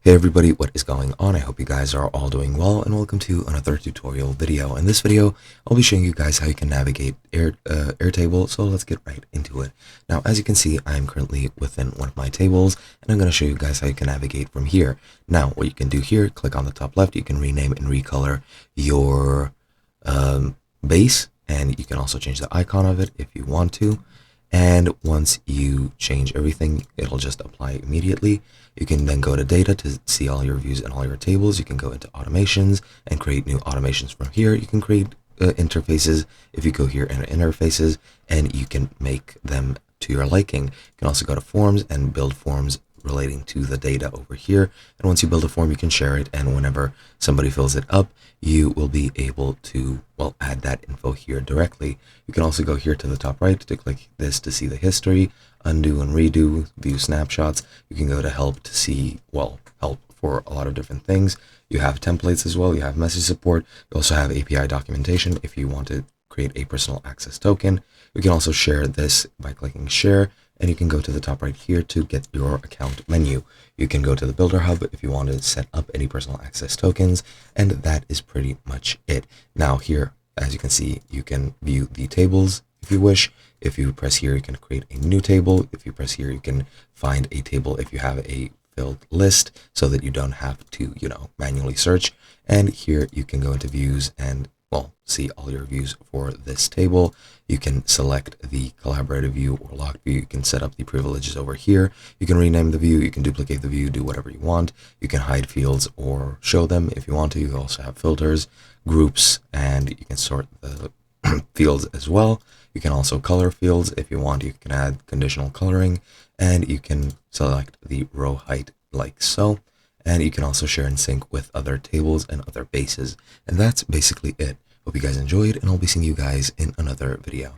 Hey everybody, what is going on? I hope you guys are all doing well, and welcome to another tutorial video. In this video, I'll be showing you guys how you can navigate Airtable, so let's get right into it. Now, as you can see, I am currently within one of my tables, and I'm going to show you guys how you can navigate from here. Now, what you can do here, click on the top left, you can rename and recolor your base, and you can also change the icon of it if you want to. And once you change everything, it'll just apply immediately. You can then go to data to see all your views and all your tables. You can go into automations and create new automations from here. You can create interfaces if you go here in interfaces, and you can make them to your liking. You can also go to forms and build forms relating to the data over here. And once you build a form, you can share it, and whenever somebody fills it up, you will be able to, well, add that info here directly. You can also go here to the top right to click this to see the history, undo and redo, view snapshots. You can go to help to see, well, help for a lot of different things. You have templates as well. You have message support. You also have API documentation if you want to create a personal access token. You can also share this by clicking share, and you can go to the top right here to get your account menu. You can go to the Builder Hub if you want to set up any personal access tokens, and that is pretty much it. Now here, as you can see, you can view the tables if you wish. If you press here, you can create a new table. If you press here, you can find a table if you have a filled list so that you don't have to, manually search. And here you can go into views and, well, see all your views for this table. You can select the collaborative view or locked view. You can set up the privileges over here. You can rename the view. You can duplicate the view, do whatever you want. You can hide fields or show them if you want to. You also have filters, groups, and you can sort the fields as well. You can also color fields if you want. You can add conditional coloring, and you can select the row height like so. And you can also share and sync with other tables and other bases. And that's basically it. Hope you guys enjoyed, and I'll be seeing you guys in another video.